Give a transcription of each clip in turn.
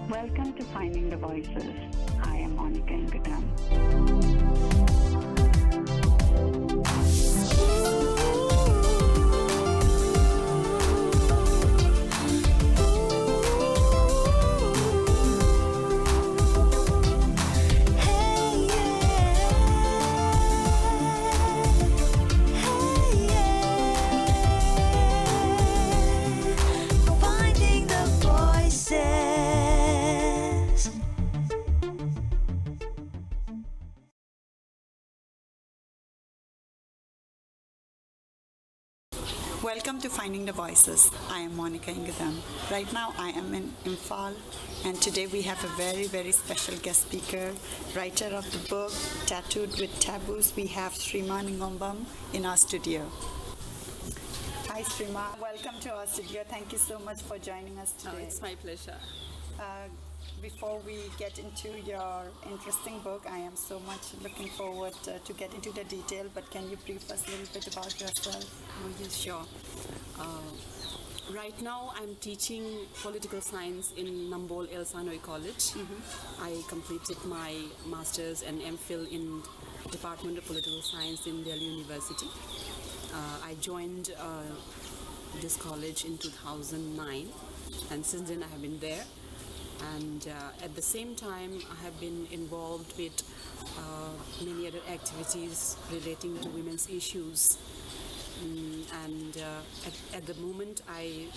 Welcome to Finding the Voices. I am Monica Ingadam. Finding the voices. Welcome to Finding the Voices. I am Monica Ingadam. Right now I am in Imphal, and today we have a very, very special guest speaker, writer of the book Tattooed with Taboos. We have Srima Ningombam in our studio. Hi Srima, welcome to our studio. Thank you so much for joining us today. It's my pleasure. Before we get into your interesting book, I am so much looking forward to get into the detail, but can you brief us a little bit about yourself? Oh, yes, sure. Right now, I'm teaching political science in Nambol El Sanoi College. I completed my master's and MPhil in Department of Political Science in Delhi University. I joined this college in 2009, and since then I have been there. And at the same time, I have been involved with many other activities relating to women's issues. At the moment, I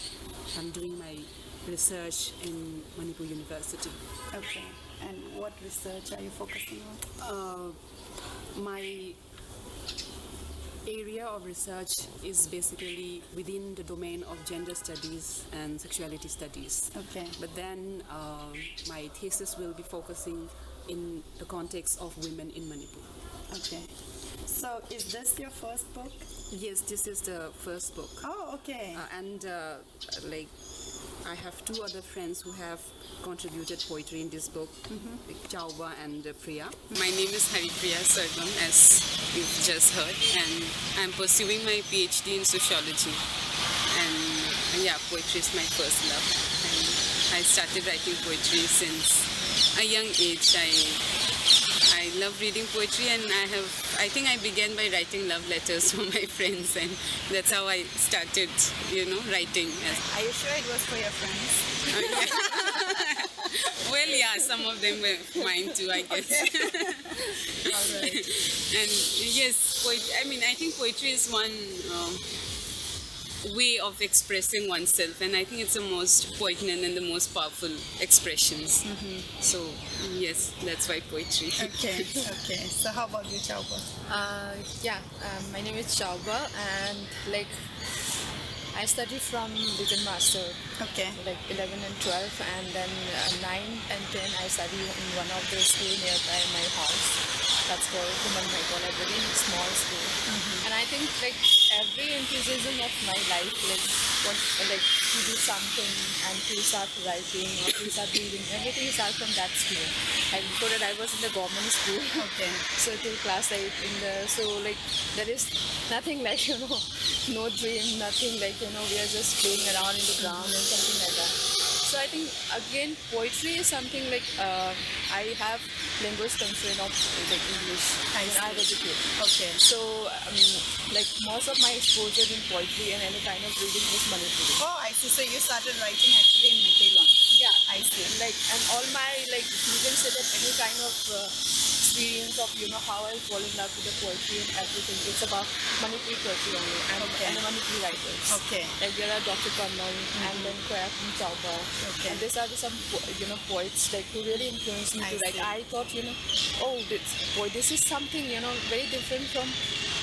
am doing my research in Manipur University. Okay. And what research are you focusing on? My area of research is basically within the domain of gender studies and sexuality studies. Okay. But then my thesis will be focusing in the context of women in Manipur. Okay. So is this your first book? Yes, this is the first book. Oh, okay. Like I have two other friends who have contributed poetry in this book, like Chauba and Priya. My name is Haripriya Sarvam, as you've just heard, and I'm pursuing my PhD in sociology. And yeah, poetry is my first love. And I started writing poetry since a young age. I love reading poetry, and I think I began by writing love letters for my friends, and that's how I started, writing. Are you sure it was for your friends? Well, yeah, some of them were mine too, I guess. All right. And yes, I think poetry is one way of expressing oneself, and I think it's the most poignant and the most powerful expressions. So yes, that's why poetry. Okay. Okay. So how about you, Chauba? My name is Chauba, and I study from Little Master, Okay. 11 and 12, and then 9 and 10 I study in one of the school nearby my house. That's called Kuman Maikol, a very small school. And I think every enthusiasm of my life, to do something and to start writing or to start reading, everything starts from that school. And before that I was in the government school. Okay. So till class 8 there is nothing no dream, nothing we are just playing around in the ground and something like that. So I think again poetry is something I have language constraint of English when I was a kid. Okay. So most of my exposure in poetry and any kind of reading is Manipuri. Oh, I see. So you started writing actually in Meitei. Yeah, I see. And all my you can say that any kind of experience of how I fall in love with the poetry and everything. It's about Manipuri poetry only and the Manipuri writers. Okay. Like there are Dr. Kamal and then Koyak and Chauba. Okay. And these are some poets who really influenced me to write. see. I thought this is something very different from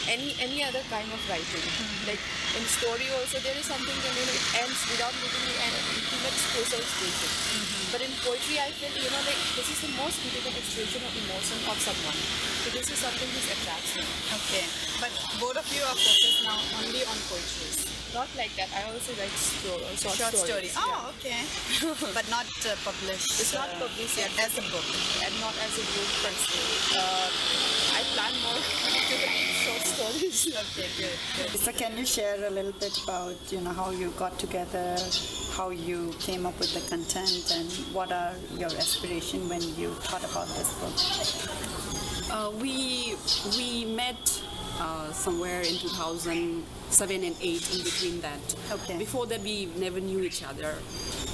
any other kind of writing. Like in story also there is something it ends without giving me an intimate social expression. But in poetry I feel this is the most beautiful expression of emotion of someone. So this is something which attracts me. Okay. But both of you are focused now only on poetry. Not like that. I also write short stories. Oh, okay. But not published. It's not published yet. As a book. And not as a book per se. I plan more to write short stories. Okay, good. So can you share a little bit about, how you got together, how you came up with the content, and what are your aspirations when you thought about this book? We met somewhere in 2007 and 8, in between that. Okay. Before that, we never knew each other.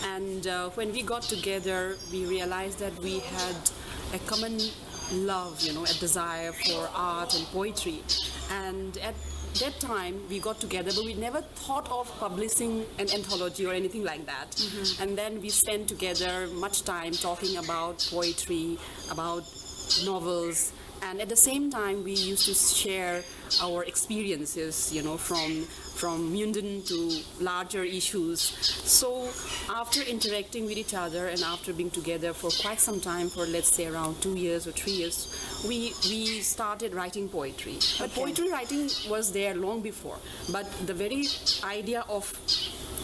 And when we got together, we realized that we had a common love, a desire for art and poetry. And at that time, we got together, but we never thought of publishing an anthology or anything like that. Mm-hmm. And then we spent together much time talking about poetry, about novels, and at the same time we used to share our experiences, from mundane to larger issues. So after interacting with each other and after being together for quite some time, for let's say around 2 years or 3 years, we started writing poetry. But poetry writing was there long before, but the very idea of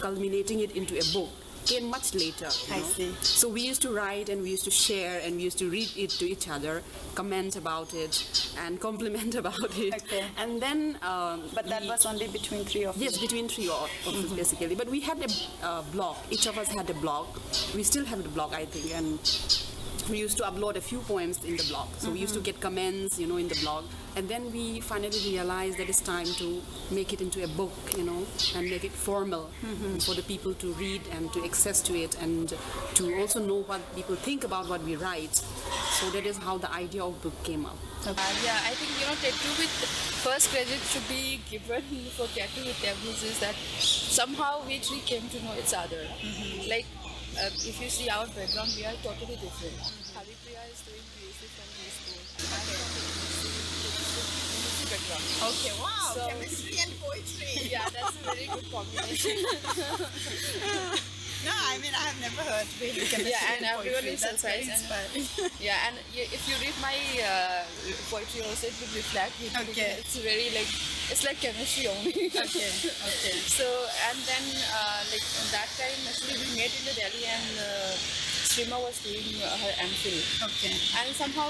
culminating it into a book came much later. I see. So we used to write and we used to share and we used to read it to each other, comment about it and compliment about it. Okay. And then But that was only between three of you? yes, between three of us basically. But we had a blog. Each of us had a blog. We still have the blog, I think, and we used to upload a few poems in the blog. So we used to get comments, in the blog. And then we finally realized that it's time to make it into a book, and make it formal for the people to read and to access to it and to also know what people think about what we write. So that is how the idea of book came up. I think Tattoo with first credit should be given for Tattoo with Taboos is that somehow we three came to know each other. Like if you see our background, we are totally different. Haripriya is doing PhD from this school. I am chemistry background. Okay, wow, So- chemistry and poetry. Yeah, that's a very good combination. No, I mean, I have never heard really chemistry Yeah, and everyone poetry. is That's very surprised. inspiring. Yeah, and if you read my poetry also, it will reflect. Okay. It's very it's like chemistry only. Okay. So, and then like that time actually we met in the Delhi and Shrima was doing her MPhil. Okay. And somehow,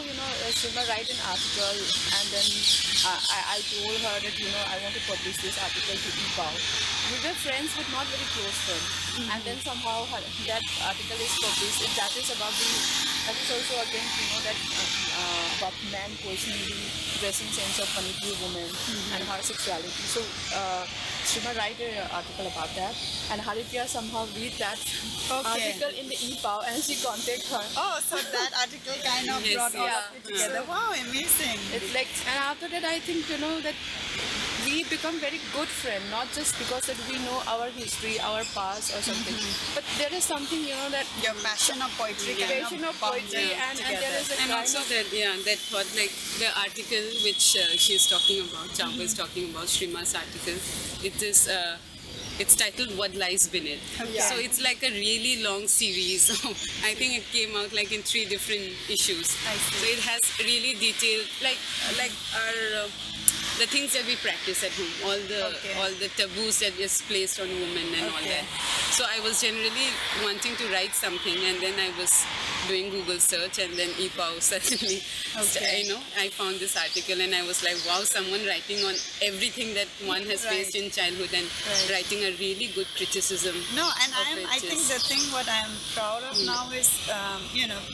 Shrima write an article and then I told her that, I want to publish this article to EPUB. We were friends but not very close friends. And then somehow that article is published. That is also again, that about man questioning the dressing sense of Manipuri women and her sexuality. So Shrima write an article about that and Haripriya somehow read that article in the EPUB and she contacted her. Oh, so that article kind of Yes, brought all yeah. of you together. Wow, amazing. It's like, and after that, I think that we become very good friends, not just because that we know our history, our past, or something, but there is something that Your passion of poetry kind passion of bound poetry, you and there together. is a And kind also of that thought, like the article which she's talking about, Chamba is talking about, Shrima's article, it's titled What Lies Beneath. Okay. So it's like a really long series. I think it came out like in 3 different issues. I see. So it has really detailed, like our the things that we practice at home, all the taboos that is placed on women and all Okay. that. So I was generally wanting to write something, and then I was doing Google search, and then EPUB suddenly, Okay. I found this article, and I was like, wow, someone writing on everything that one has Right. faced in childhood, and Right. writing a really good criticism. No, and of I it think is- the thing what I am proud of now is,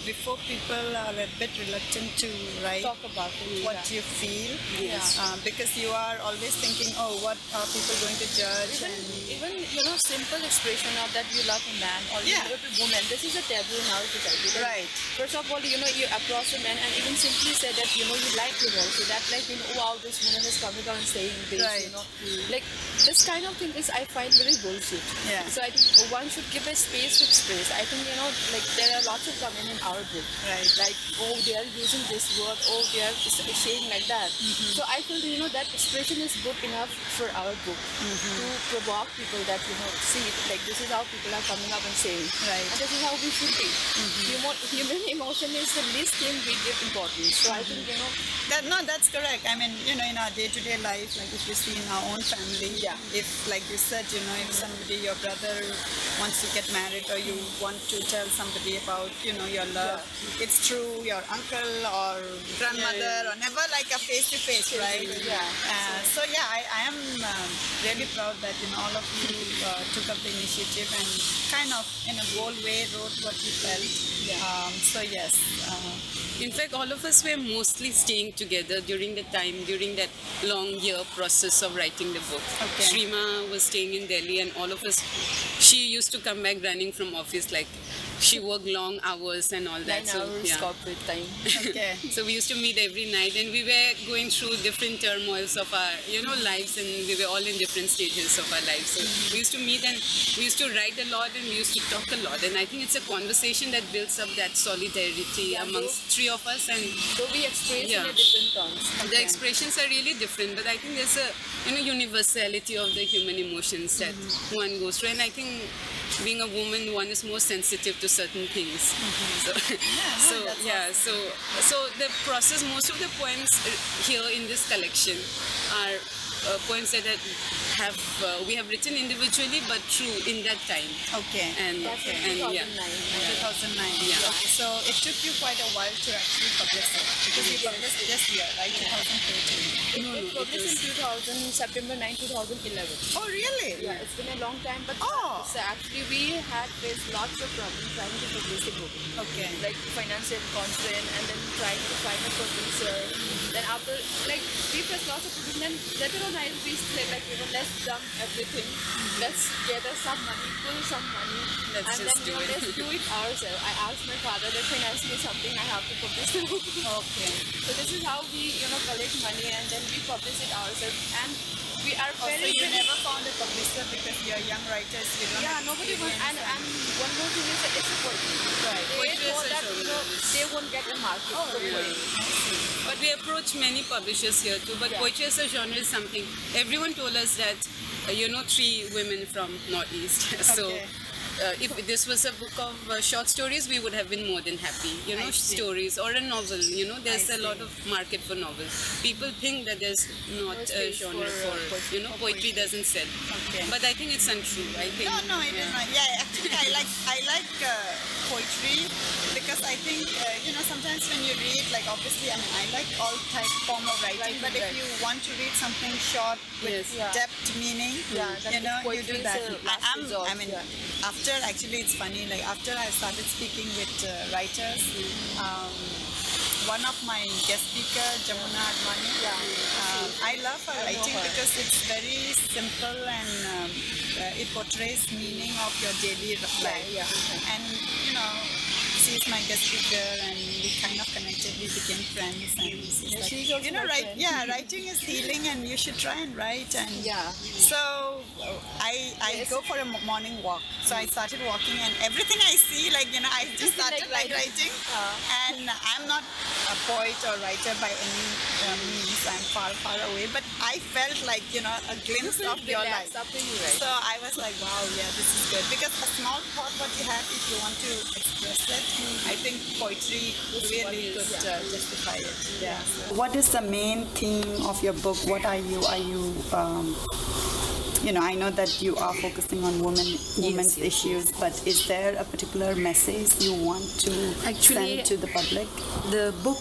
before people are a bit reluctant to write talk about it. what you feel, Yes. because you are always thinking, oh, what are people going to judge? Even simple expression of that you love a man or you Yeah. love a woman. This is a taboo in our society. But Right. First of all, you approach a man and even simply say that you like him also. That wow, this woman is coming out and saying this. Right. Like this kind of thing is I find very bullshit. Yeah. So I think one should give a space to express. I think like there are lots of comment in our book. Right. Like they are using this word. They are saying like that. So I feel that expression is good enough for our book to provoke people that see it like this this is how people are coming up and saying. Right. And this is how we should be. Human emotion is the least thing we give importance. So I think, That's correct. I mean, in our day-to-day life, like if you see in our own family, if, like you said, if somebody, your brother wants to get married or you want to tell somebody about, your love, it's true, your uncle or grandmother or never like a face-to-face, right? I am really proud that, all of you took up the initiative and kind of, in a bold way, wrote what you felt. In fact, all of us were mostly staying together during that long year process of writing the book. Okay. Shrima was staying in Delhi, and all of us, she used to come back running from office, like she worked long hours and all that. 9 hours corporate time. Okay. So we used to meet every night, and we were going through different turmoils of our, lives, and we were all in different stages of our lives. So we used to meet, and we used to write a lot, and we used to talk a lot. And I think it's a conversation that builds up that solidarity amongst three of us. And So we express in Yeah. a different terms. the expressions are really different, but I think there's a universality of the human emotions that one goes through. And I think being a woman, one is more sensitive to certain things. So the process, most of the poems here in this collection are poems that we have written individually, but true in that time. Okay. And That's in and 2009. yeah. 2009. Yeah. Okay, so it took you quite a while to actually publish it because you published this year, right? 2013. It was published in September 9, 2011. Oh, really? Yeah, it's been a long time, but Oh. so actually we had faced lots of problems trying to produce the book. Okay. Like financial constraint, and then trying to find a producer. Then after, we faced lots of problems. Then later on, we said let's dump everything. Let's gather some money, pull some money, Let's and just then do it. let's do it ourselves. I asked my father that finance me something. I have to publish the book. Okay. So this is how we collect money, and then we publish it ourselves. And we are So very you never found a publisher because you're young writers. You don't have nobody wants, experience and one more thing is that it's a poetry. Right. They Poetry is know a that genre. they won't get a market for poetry. But we approach many publishers here too. But Yeah. poetry as a genre is something. Everyone told us that, 3 women from Northeast. So Okay. if this was a book of short stories, we would have been more than happy. I see. Stories or a novel. There's I a lot see. of market for novels. People think that there's not No a space genre for, for, poetry. poetry doesn't sell. Okay. But I think it's untrue. I think. No, it is not. Yeah, actually, I like poetry because I think sometimes when you read, obviously, I like all form of writing, but if Right. you want to read something short with Yes. Yeah. depth, meaning, then you poetry do is that. a last resort, After actually, it's funny. After I started speaking with writers, one of my guest speaker, Jamuna Advani, I love her writing her. because it's very simple and it portrays meaning of your daily life. yeah. And she's my guest speaker, and we kind of connected. We became friends, and she's like, she's also my friend. writing is healing, and you should try and write. And Yeah. so I go for a morning walk. So I started walking, and everything I see, I just started like writing. And I'm not a poet or writer by any means. I'm far, far away. But I felt like a glimpse of your life. After you write. So I was like, wow, yeah, this is good. Because a small thought what you have, if you want to express it, I think poetry really could justify it. Yeah. What is the main theme of your book? What are you? I know that you are focusing on women's yes, issues, but is there a particular message you want to Actually, send to the public? The book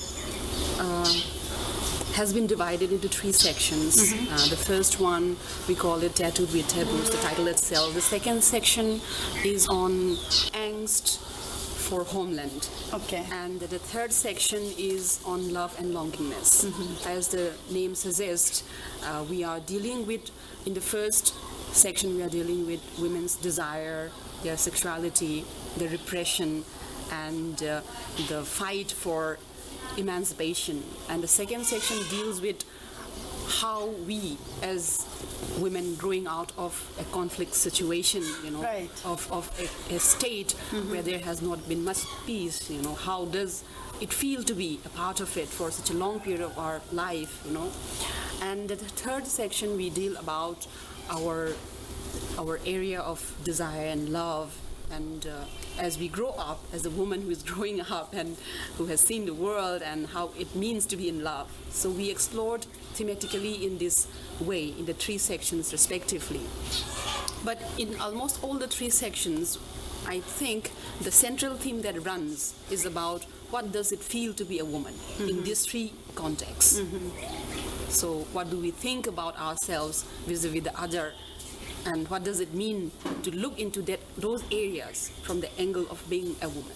has been divided into 3 sections. The first one, we call it Tattooed with Taboos, the title itself. The second section is on angst for homeland. Okay. And the third section is on love and longingness. As the name suggests, we are dealing with, in the first section, we are dealing with women's desire, their sexuality, the repression, and the fight for emancipation. And the second section deals with how we as women growing out of a conflict situation, Right. of a state where there has not been much peace, how does it feel to be a part of it for such a long period of our life, And the third section we deal about our our area of desire and love. And as we grow up, as a woman who is growing up and who has seen the world and how it means to be in love. So we explored thematically in this way, in the 3 sections respectively. But in almost all the 3 sections, I think the central theme that runs is about what does it feel to be a woman in these 3 contexts. So what do we think about ourselves vis-a-vis the other? And what does it mean to look into those areas from the angle of being a woman?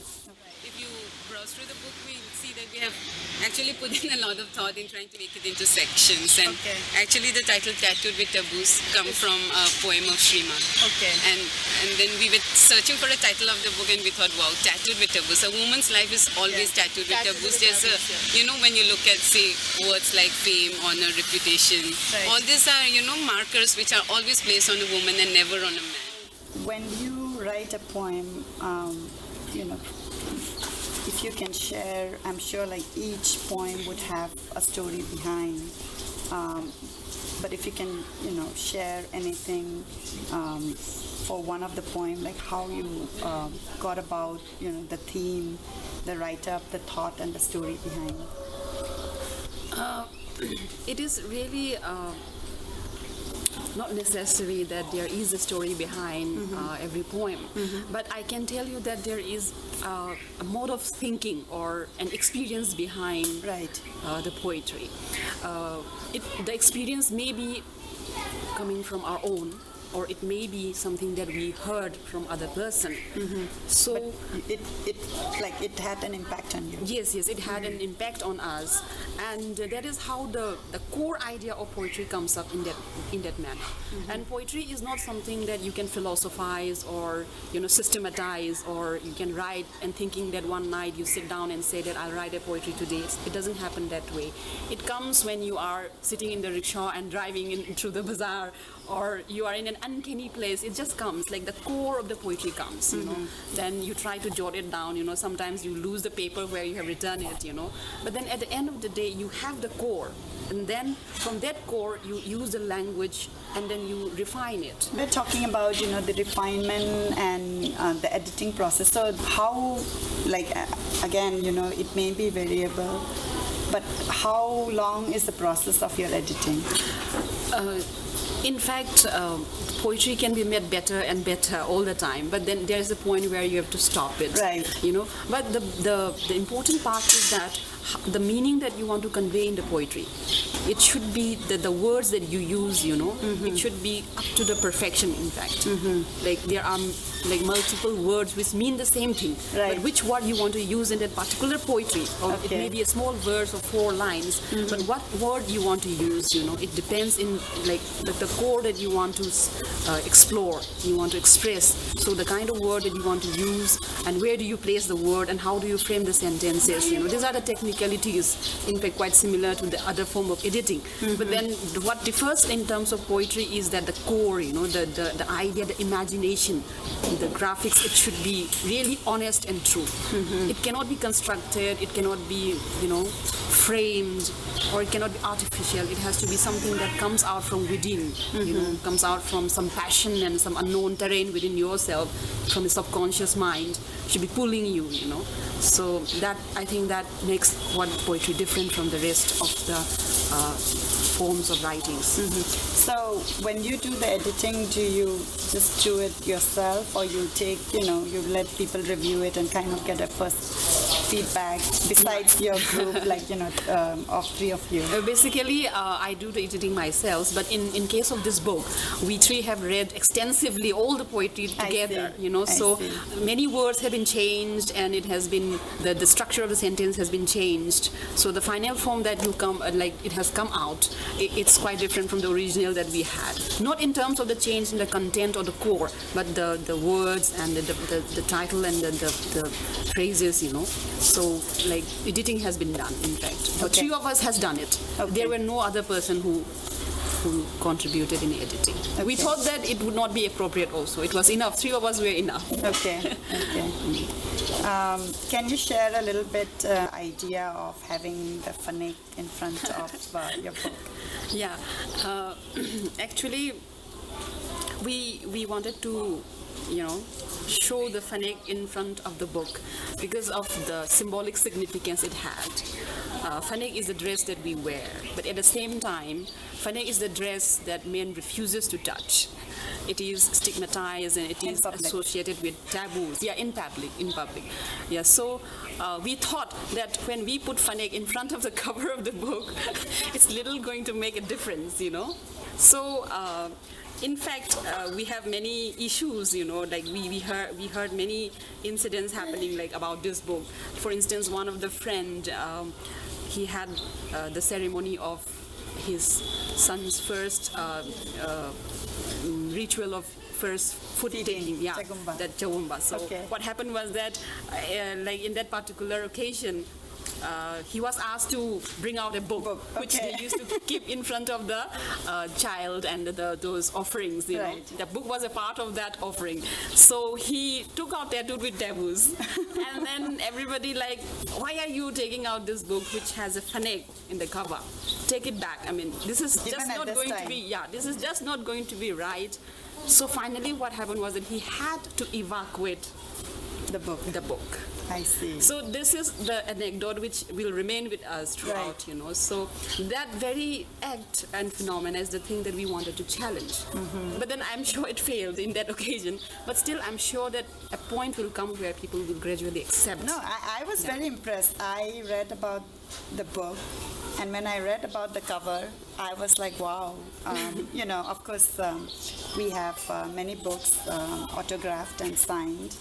If you browse through the book, we see that we have actually put in a lot of thought in trying to make it into sections. And Okay. actually the title Tattooed with Taboos come from a poem of Shrima. Okay. And then we were searching for a title of the book and we thought, wow, Tattooed with Taboos. A woman's life is always tattooed with Tattooed taboos. with There's taboos, you know, when you look at, say, words like fame, honor, reputation, Right. all these are, markers which are always placed on a woman and never on a man. When you write a poem, if you can share, I'm sure like each poem would have a story behind. But if you can, share anything for one of the poem, like how you got about, the theme, the write-up, the thought, and the story behind. It is really not necessary that there is a story behind every poem, but I can tell you that there is a mode of thinking or an experience behind Right. the poetry. The experience may be coming from our own, or it may be something that we heard from other person. So It had an impact on you. yes, it had an impact on us, and that is how the core idea of poetry comes up in that manner. And poetry is not something that you can philosophize or systematize, or you can write and thinking that one night you sit down and say that I'll write a poetry today. It doesn't happen that way. It comes when you are sitting in the rickshaw and driving in through the bazaar, or you are in an uncanny place. It just comes, like the core of the poetry comes, Then you try to jot it down, sometimes you lose the paper where you have written it, But then at the end of the day, you have the core. And then from that core, you use the language and then you refine it. We're talking about, the refinement and the editing process. So how, again, it may be variable, but how long is the process of your editing? In fact, poetry can be made better and better all the time, but then there's a point where you have to stop it. Right. But the important part is that the meaning that you want to convey in the poetry, it should be the words that you use, it should be up to the perfection, in fact. Like there are multiple words which mean the same thing, Right. but which word you want to use in that particular poetry, or it Okay. may be a small verse of 4 lines, but what word you want to use, it depends in the core that you want to explore, you want to express. So the kind of word that you want to use, and where do you place the word, and how do you frame the sentences, these are the technicalities, in fact quite similar to the other form of editing. But then what differs in terms of poetry is that the core, the idea, the imagination, the graphics, it should be really honest and true. It cannot be constructed, it cannot be, framed, or it cannot be artificial. It has to be something that comes out from within, comes out from some passion and some unknown terrain within yourself, from the subconscious mind, should be pulling you, So that, I think that makes what poetry different from the rest of the forms of writings. So when you do the editing, do you just do it yourself, or you take, you let people review it and kind of get a first feedback besides your group, of 3 of you? Basically, I do the editing myself, but in case of this book, we 3 have read extensively all the poetry together, so many words have been changed, and it has been, the structure of the sentence has been changed. So the final form that it has come out, it's quite different from the original that we had. Not in terms of the change in the content or the core, but the words and the title and the phrases, So editing has been done, in fact. But Okay. 3 of us has done it. Okay. There were no other person who contributed in editing. We Okay. thought that it would not be appropriate also. It was enough. 3 of us were enough. Okay. Can you share a little bit idea of having the phonic in front of your book? Yeah. Actually, we wanted to, show the fanek in front of the book because of the symbolic significance it had. Fanek is the dress that we wear, but at the same time, fanek is the dress that men refuses to touch. It is stigmatized and it is associated with taboos. Yeah, in public. Yeah, so we thought that when we put fanek in front of the cover of the book, it's little going to make a difference, So, in fact, we have many issues, like we heard many incidents happening like about this book. For instance, one of the friend, he had the ceremony of his son's first ritual of first foot taking, Chagumba. that Chagumba. So Okay. what happened was that, like in that particular occasion, he was asked to bring out a book, which okay. they used to keep in front of the child and those offerings. Right. The book was a part of that offering. So he took out Tattooed with Taboos, and then everybody like, why are you taking out this book which has a fanek in the cover? Take it back. I mean, this is Even just at not this going time. to be. This is just not going to be right. So finally, what happened was that he had to evacuate The book. the book. I see. So this is the anecdote which will remain with us throughout, Right. So that very act and phenomena is the thing that we wanted to challenge. But then I'm sure it failed in that occasion. But still, I'm sure that a point will come where people will gradually accept. No, I was very impressed. I read about the book, and when I read about the cover, I was like, wow. Of course, we have many books autographed and signed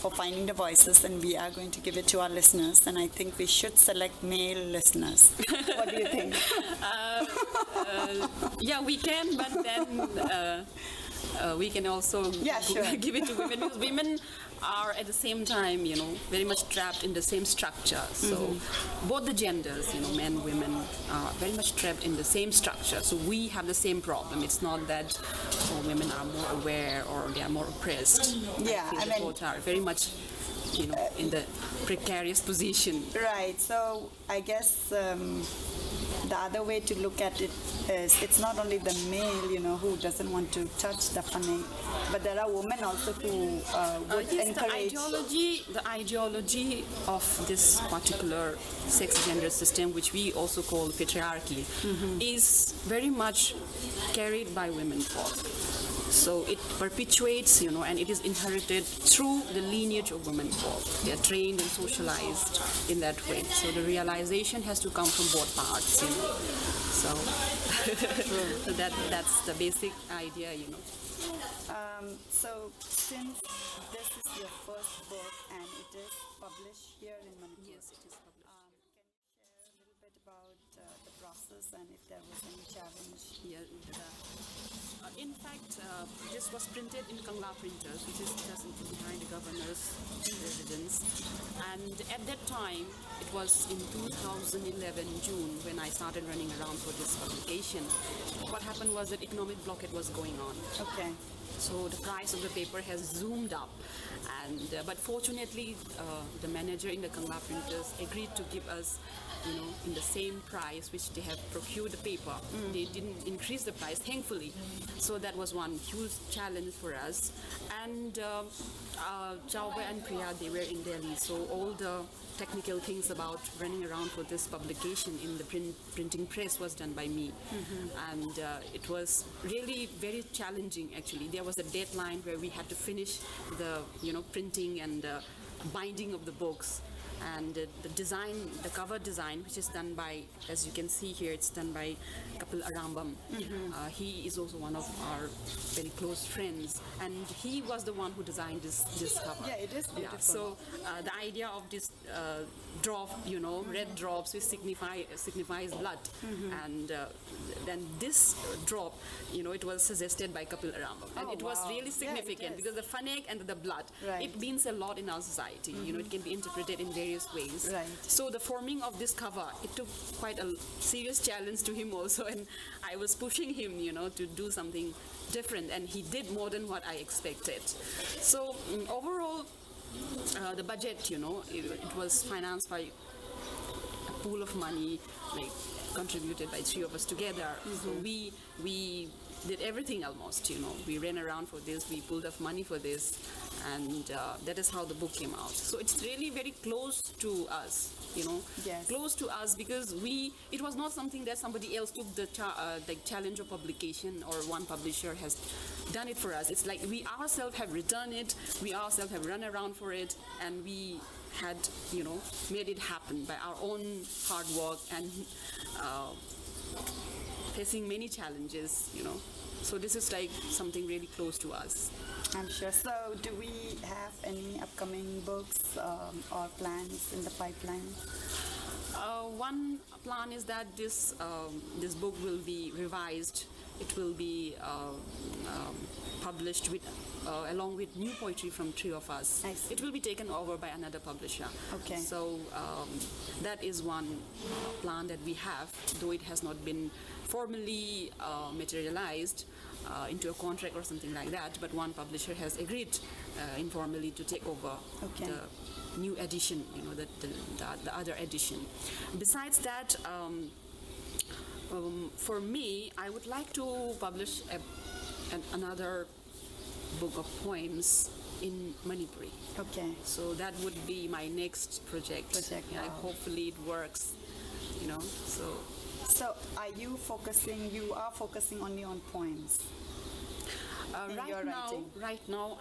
for Finding the Voices, and we are going to give it to our listeners. And I think we should select male listeners. What do you think? Yeah, we can, but then we can also Yeah, sure. give it to women, because women are at the same time, very much trapped in the same structure. So both the genders, men, women, are very much trapped in the same structure. So we have the same problem. It's not that women are more aware or they are more oppressed. Yeah, I I feel mean- both are very much, in the precarious position. Right. So I guess the other way to look at it is it's not only the male, who doesn't want to touch the fanek, but there are women also who would Yes, encourage. the ideology of this particular sex gender system, which we also call patriarchy, is very much carried by women folk. So it perpetuates, and it is inherited through the lineage of women folk. They are trained and socialized in that way. So the realization has to come from both parts, So, so that's the basic idea, So since this is your first book and it is published here in Manipur, Yes, it is published. can you share a little bit about the process and if there was any challenge? Yeah, in fact, this was printed in Kangla printers, which is just behind the governor's residence. And at that time, it was in 2011 June when I started running around for this publication. What happened was that economic blockade was going on. Okay. So the price of the paper has zoomed up, and but fortunately, the manager in the Kangla printers agreed to give us, in the same price which they have procured the paper. They didn't increase the price, thankfully. So that was one huge challenge for us. And Chauba and Priya, they were in Delhi, so all the technical things about running around for this publication in the printing press was done by me. And it was really very challenging, actually. There was a deadline where we had to finish the printing and binding of the books. And the design, the cover design, which is done by, as you can see here, it's done by Kapil Arambam. He is also one of our very close friends, and he was the one who designed this cover. Yeah, it is beautiful. Yeah, so the idea of this drop, red drops, which signifies blood, and then this drop, it was suggested by Kapil Arambam, and Oh, it was wow. really Yeah, it significant is. because the fanek and the blood, Right. it means a lot in our society. It can be interpreted in various ways. Right. So the forming of this cover, it took quite a serious challenge to him also, and I was pushing him, to do something different, and he did more than what I expected. So overall, the budget, it was financed by a pool of money, like contributed by three of us together. So we did everything almost, We ran around for this, we pulled up money for this, and that is how the book came out. So it's really very close to us, Yes. Close to us because it was not something that somebody else took the challenge of publication or one publisher has done it for us. It's like we ourselves have written it, we ourselves have run around for it, and we had, made it happen by our own hard work and facing many challenges, So this is like something really close to us. I'm sure. So, do we have any upcoming books or plans in the pipeline? One plan is that this book will be revised. It will be published along with new poetry from three of us. I see. It will be taken over by another publisher. Okay. So that is one plan that we have, though it has not been formally materialized into a contract or something like that. But one publisher has agreed informally to take over Okay. the new edition, the other edition. Besides that. For me, I would like to publish another book of poems in Manipuri. Okay. So that would be my next project. Wow. Hopefully it works, So, you are focusing only on poems? In your writing? Right now,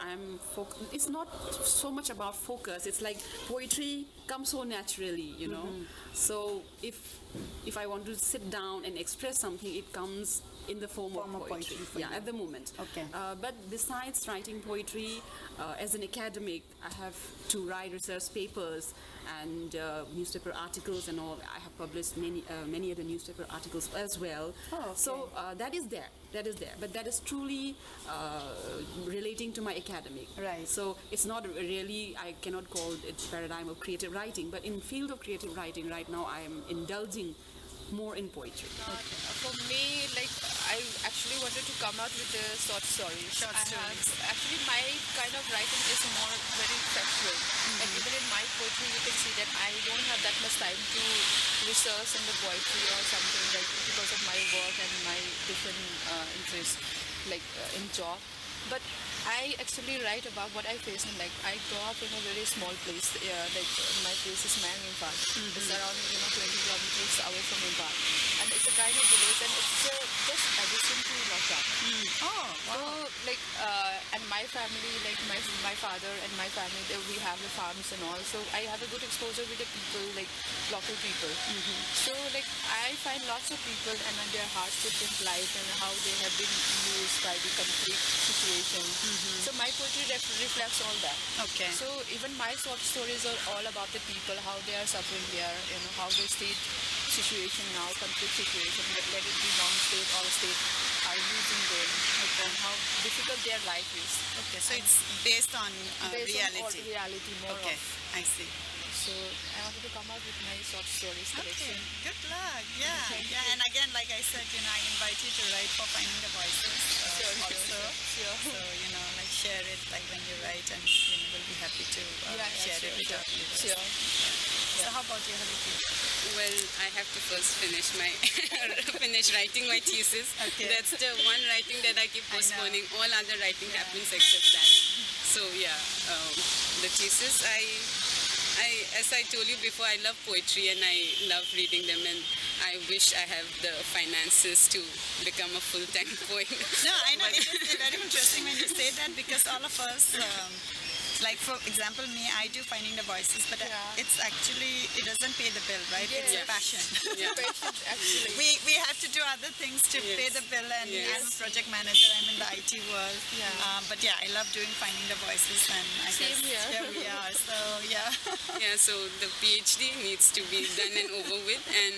it's not so much about focus. It's like poetry comes so naturally, So if I want to sit down and express something, it comes in the form of poetry. for Yeah, you. at the moment. Okay. But besides writing poetry, as an academic, I have to write research papers and newspaper articles and all. I have published many other newspaper articles as well. Oh, okay. So that is there. But that is truly relating to my academic. Right. So it's not really, I cannot call it paradigm of creative writing, but in field of creative writing right now I am indulging more in poetry. For me, I actually wanted to come out with a short story. Actually, my kind of writing is more very factual. And even in my poetry, you can see that I don't have that much time to research in the poetry or something because of my work and my different interests, in job. But I actually write about what I face in I grew up in a very small place. My place is Mang Imphal. It's around 20 kilometers away from Imphal, and it's a kind of village, and it's just adjacent to Noshat. Oh, wow. So and my family, my father and my family, we have the farms and all. So I have a good exposure with the people, local people. So I find lots of people and their hardships in life and how they have been used by the conflict situation. So my poetry reflects all that. Okay. So even my short stories are all about the people, how they are suffering there, how the state situation now, conflict situation, let it be non-state or state, are using them, and how difficult their life is. Okay, so it's based on Based reality. on reality more Okay, of. I see. So I wanted to come out with my short stories Okay, collection. good luck. Yeah. And again, like I said, I invite you to write for Finding the Voices also. Sure. So, share it when you write, and we'll be happy to share it with our viewers. Sure. So how about you, Habibti? Well, I have to first finish writing my thesis. Okay. That's the one writing that I keep I know. postponing. All other writing happens except that. So yeah, the thesis, as I told you before, I love poetry and I love reading them, and I wish I have the finances to become a full-time poet. No, I know. It is very interesting when you say that, because all of us, for example, me, I do Finding the Voices, but it's actually, it doesn't pay the bill, right? It's a Yes. passion. Yeah. Patience, actually. We have to do other things to pay the bill, and I'm a project manager, I'm in the IT world. Yeah. But I love doing Finding the Voices, and I Same guess here. here we are. So, Yeah, so the PhD needs to be done and over with, and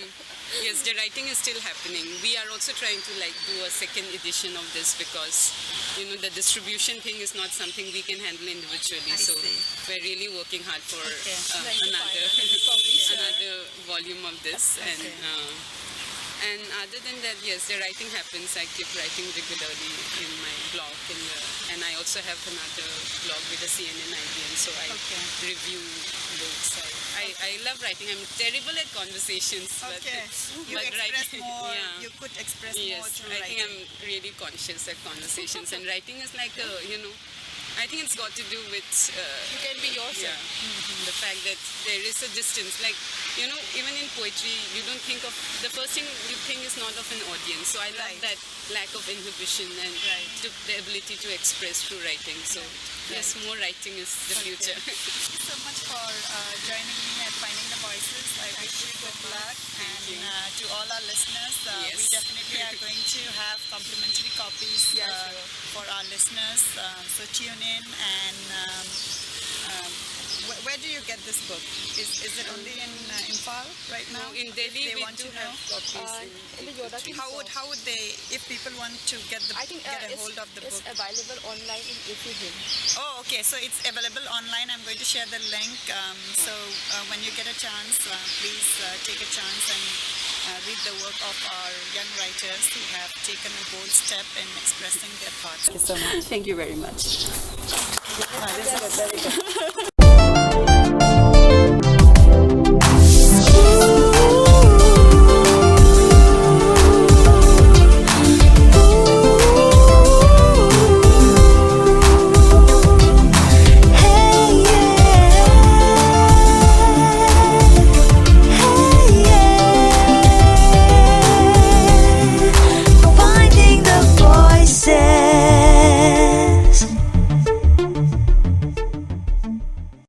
yes, the writing is still happening. We are also trying to do a second edition of this because the distribution thing is not something we can handle individually. I So see. we're really working hard for Like to another find another publisher. another volume of this. Okay. And other than that, yes, the writing happens. I keep writing regularly in my blog and I also have another blog with the CNN IBN, so I review books. I love writing. I'm terrible at conversations. Okay. You but express writing, more. yeah. You could express more Yes, through I think writing. I'm really conscious at conversations, and writing is like a, I think it's got to do with You can be yourself. the fact that there is a distance. Like, even in poetry, you don't think of, the first thing you think is not of an audience. So I love that lack of inhibition and the ability to express through writing. So yes, more writing is the future. Thank you so much for joining me at Finding the Voices. I wish you good luck. And to all our listeners, we Yes. definitely are going to have complimentary copies for our listeners. So tune in and where do you get this book? Is it only in Imphal right now? In Delhi, If they we want do to have know. copies. In the Yoda King How would they, if people want to get I think get a hold of the it's book? available online in Ify. Oh, okay. So it's available online. I'm going to share the link. So when you get a chance, please take a chance and read the work of our young writers who have taken a bold step in expressing their thoughts. Thank you so much. Thank you very much. This is good. Very good.